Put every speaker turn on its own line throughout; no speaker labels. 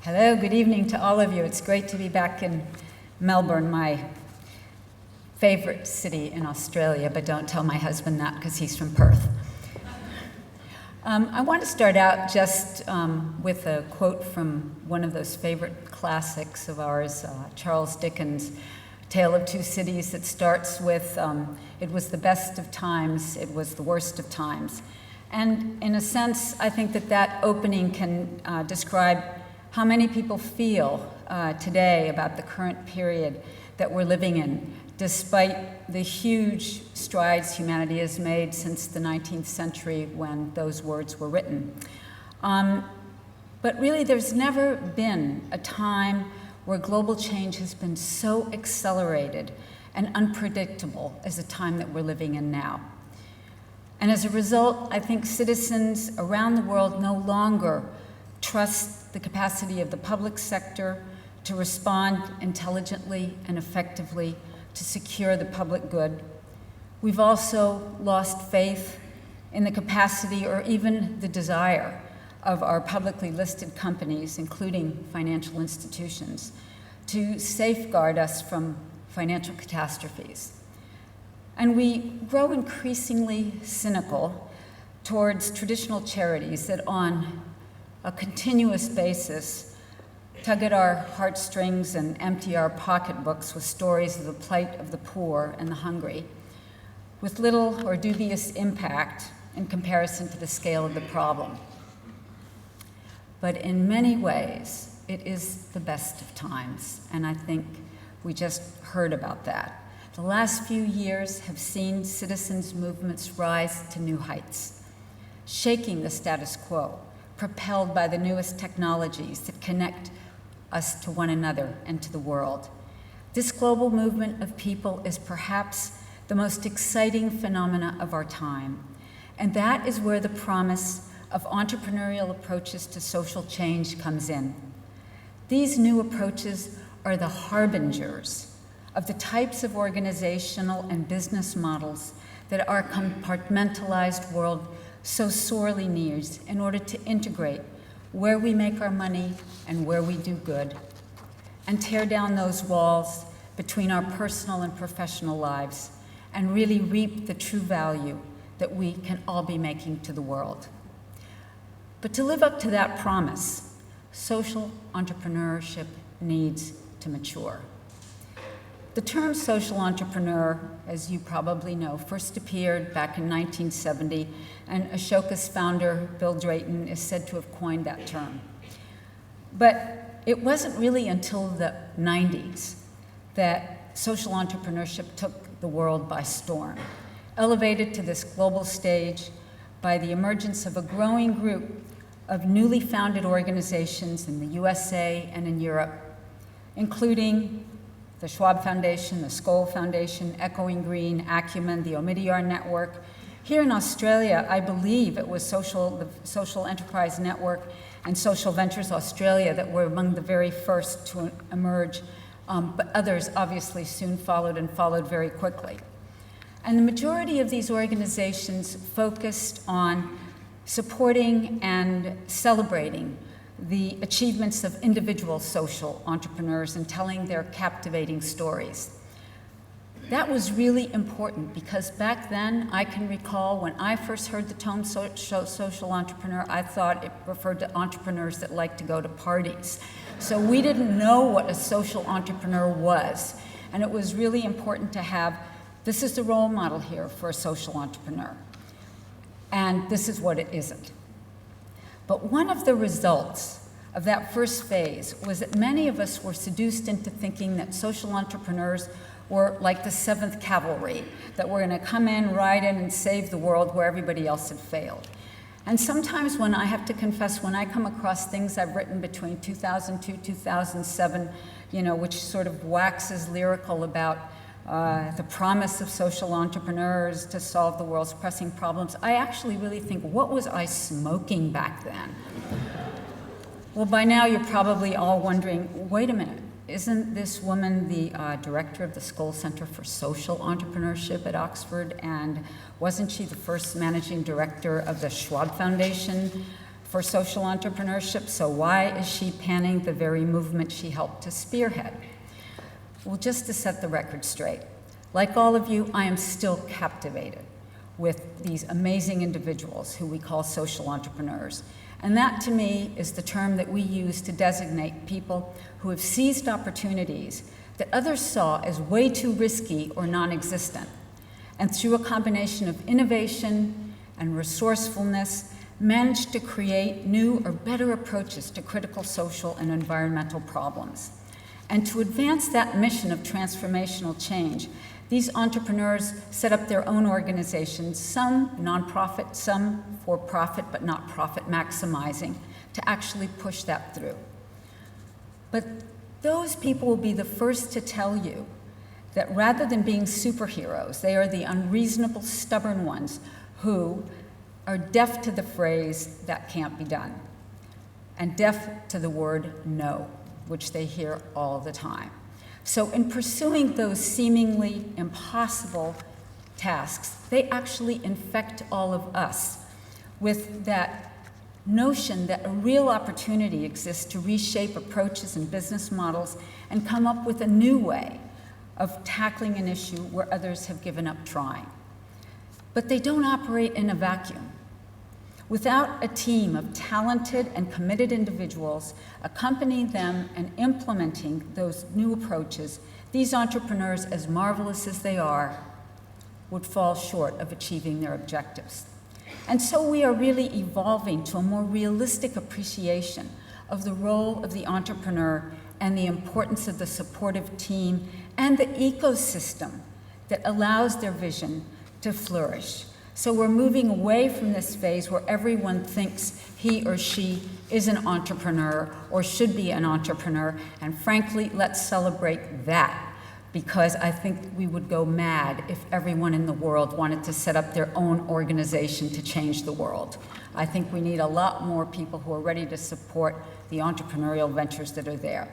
Hello, good evening to all of you. It's great to be back in Melbourne, my favorite city in Australia, but don't tell my husband that because he's from Perth. I want to start out just with a quote from one of those favorite classics of ours, Charles Dickens' Tale of Two Cities, that starts with, it was the best of times, it was the worst of times. And in a sense, I think that that opening can describe how many people feel today about the current period that we're living in, despite the huge strides humanity has made since the 19th century when those words were written. But really, there's never been a time where global change has been so accelerated and unpredictable as the time that we're living in now. And as a result, I think citizens around the world no longer trust the capacity of the public sector to respond intelligently and effectively to secure the public good. We've also lost faith in the capacity or even the desire of our publicly listed companies, including financial institutions, to safeguard us from financial catastrophes. And we grow increasingly cynical towards traditional charities that on a continuous basis tug at our heartstrings and empty our pocketbooks with stories of the plight of the poor and the hungry, with little or dubious impact in comparison to the scale of the problem. But in many ways, it is the best of times, and I think we just heard about that. The last few years have seen citizens' movements rise to new heights, shaking the status quo, propelled by the newest technologies that connect us to one another and to the world. This global movement of people is perhaps the most exciting phenomena of our time, and that is where the promise of entrepreneurial approaches to social change comes in. These new approaches are the harbingers of the types of organizational and business models that our compartmentalized world so sorely needs in order to integrate where we make our money and where we do good, and tear down those walls between our personal and professional lives, and really reap the true value that we can all be making to the world. But to live up to that promise, social entrepreneurship needs to mature. The term social entrepreneur, as you probably know, first appeared back in 1970, and Ashoka's founder, Bill Drayton, is said to have coined that term. But it wasn't really until the 90s that social entrepreneurship took the world by storm, elevated to this global stage by the emergence of a growing group of newly founded organizations in the USA and in Europe, including the Schwab Foundation, the Skoll Foundation, Echoing Green, Acumen, the Omidyar Network. Here in Australia, I believe it was the Social Enterprise Network and Social Ventures Australia that were among the very first to emerge, but others obviously soon followed and followed very quickly. And the majority of these organizations focused on supporting and celebrating the achievements of individual social entrepreneurs and telling their captivating stories. That was really important because back then, I can recall when I first heard the term social entrepreneur, I thought it referred to entrepreneurs that like to go to parties. So we didn't know what a social entrepreneur was. And it was really important to have, this is the role model here for a social entrepreneur. And this is what it isn't. But one of the results of that first phase was that many of us were seduced into thinking that social entrepreneurs were like the 7th Cavalry, that were going to come in, ride in, and save the world where everybody else had failed. And sometimes when I have to confess, when I come across things I've written between 2002, 2007, which sort of waxes lyrical about the promise of social entrepreneurs to solve the world's pressing problems, I actually really think, what was I smoking back then? Well, by now you're probably all wondering, wait a minute, isn't this woman the director of the Skoll Center for Social Entrepreneurship at Oxford? And wasn't she the first managing director of the Schwab Foundation for social entrepreneurship, so why is she panning the very movement she helped to spearhead? Well, just to set the record straight, like all of you, I am still captivated with these amazing individuals who we call social entrepreneurs. And that, to me, is the term that we use to designate people who have seized opportunities that others saw as way too risky or non-existent, and through a combination of innovation and resourcefulness, managed to create new or better approaches to critical social and environmental problems. And to advance that mission of transformational change, these entrepreneurs set up their own organizations, some nonprofit, some for-profit, but not profit maximizing, to actually push that through. But those people will be the first to tell you that rather than being superheroes, they are the unreasonable, stubborn ones who are deaf to the phrase, "that can't be done," and deaf to the word "no," which they hear all the time. So in pursuing those seemingly impossible tasks, they actually infect all of us with that notion that a real opportunity exists to reshape approaches and business models and come up with a new way of tackling an issue where others have given up trying. But they don't operate in a vacuum. Without a team of talented and committed individuals accompanying them and implementing those new approaches, these entrepreneurs, as marvelous as they are, would fall short of achieving their objectives. And so we are really evolving to a more realistic appreciation of the role of the entrepreneur and the importance of the supportive team and the ecosystem that allows their vision to flourish. So we're moving away from this phase where everyone thinks he or she is an entrepreneur or should be an entrepreneur, and frankly, let's celebrate that, because I think we would go mad if everyone in the world wanted to set up their own organization to change the world. I think we need a lot more people who are ready to support the entrepreneurial ventures that are there.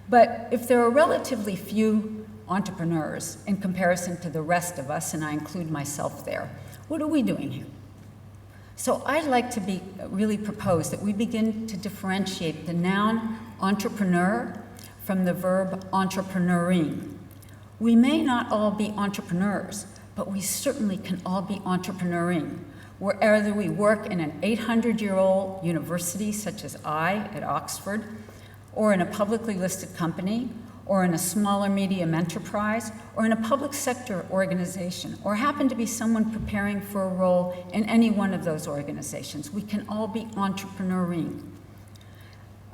But if there are relatively few entrepreneurs in comparison to the rest of us, and I include myself there, what are we doing here? So I'd like to really propose that we begin to differentiate the noun entrepreneur from the verb entrepreneuring. We may not all be entrepreneurs, but we certainly can all be entrepreneuring, wherever we work in an 800-year-old university, such as I at Oxford, or in a publicly listed company, or in a smaller medium enterprise, or in a public sector organization, or happen to be someone preparing for a role in any one of those organizations. We can all be entrepreneuring.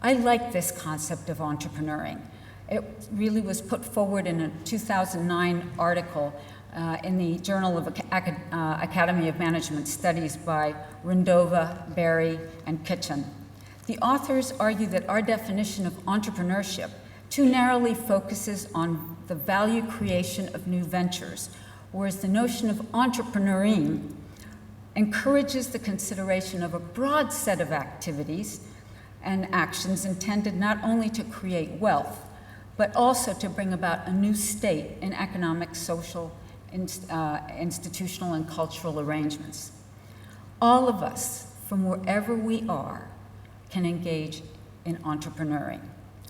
I like this concept of entrepreneuring. It really was put forward in a 2009 article in the Journal of Academy of Management Studies by Rindova, Berry, and Kitchen. The authors argue that our definition of entrepreneurship too narrowly focuses on the value creation of new ventures, whereas the notion of entrepreneuring encourages the consideration of a broad set of activities and actions intended not only to create wealth, but also to bring about a new state in economic, social, institutional, and cultural arrangements. All of us, from wherever we are, can engage in entrepreneuring,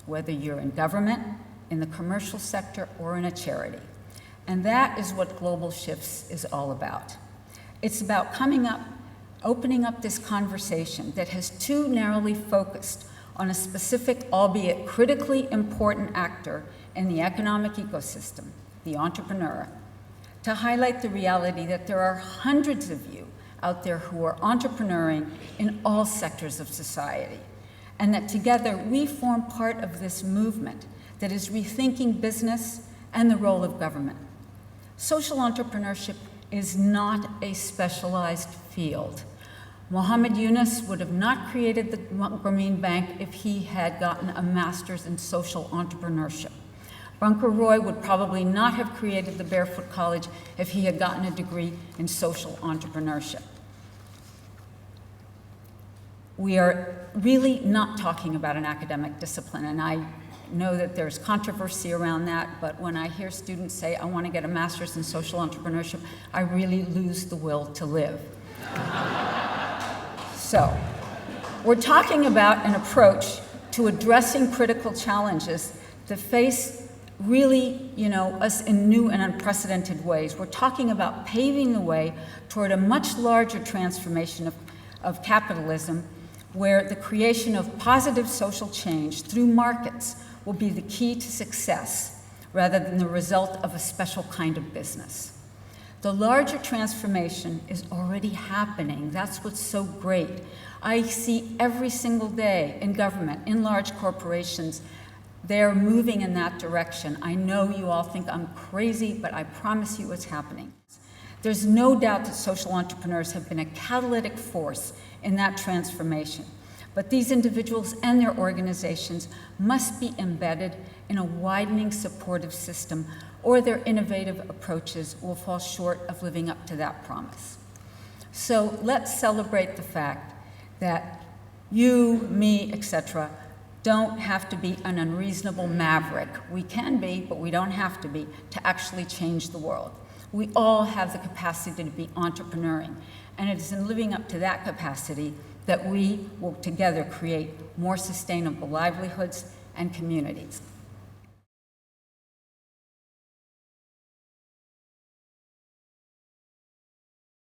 whether you're in government, in the commercial sector, or in a charity. And that is what Global Shifts is all about. It's about opening up this conversation that has too narrowly focused on a specific, albeit critically important actor in the economic ecosystem, the entrepreneur, to highlight the reality that there are hundreds of you out there who are entrepreneuring in all sectors of society, and that together we form part of this movement that is rethinking business and the role of government. Social entrepreneurship is not a specialized field. Muhammad Yunus would have not created the Grameen Bank if he had gotten a master's in social entrepreneurship. Bunker Roy would probably not have created the Barefoot College if he had gotten a degree in social entrepreneurship. We are really not talking about an academic discipline, and I know that there's controversy around that, but when I hear students say, I want to get a master's in social entrepreneurship, I really lose the will to live. So, We're talking about an approach to addressing critical challenges that face really, us in new and unprecedented ways. We're talking about paving the way toward a much larger transformation of capitalism, where the creation of positive social change through markets will be the key to success, rather than the result of a special kind of business. The larger transformation is already happening. That's what's so great. I see every single day in government, in large corporations, they're moving in that direction. I know you all think I'm crazy, but I promise you it's happening. There's no doubt that social entrepreneurs have been a catalytic force in that transformation. But these individuals and their organizations must be embedded in a widening supportive system, or their innovative approaches will fall short of living up to that promise. So let's celebrate the fact that you, me, etc., don't have to be an unreasonable maverick. We can be, but we don't have to be, to actually change the world. We all have the capacity to be entrepreneuring, and it is in living up to that capacity that we will together create more sustainable livelihoods and communities.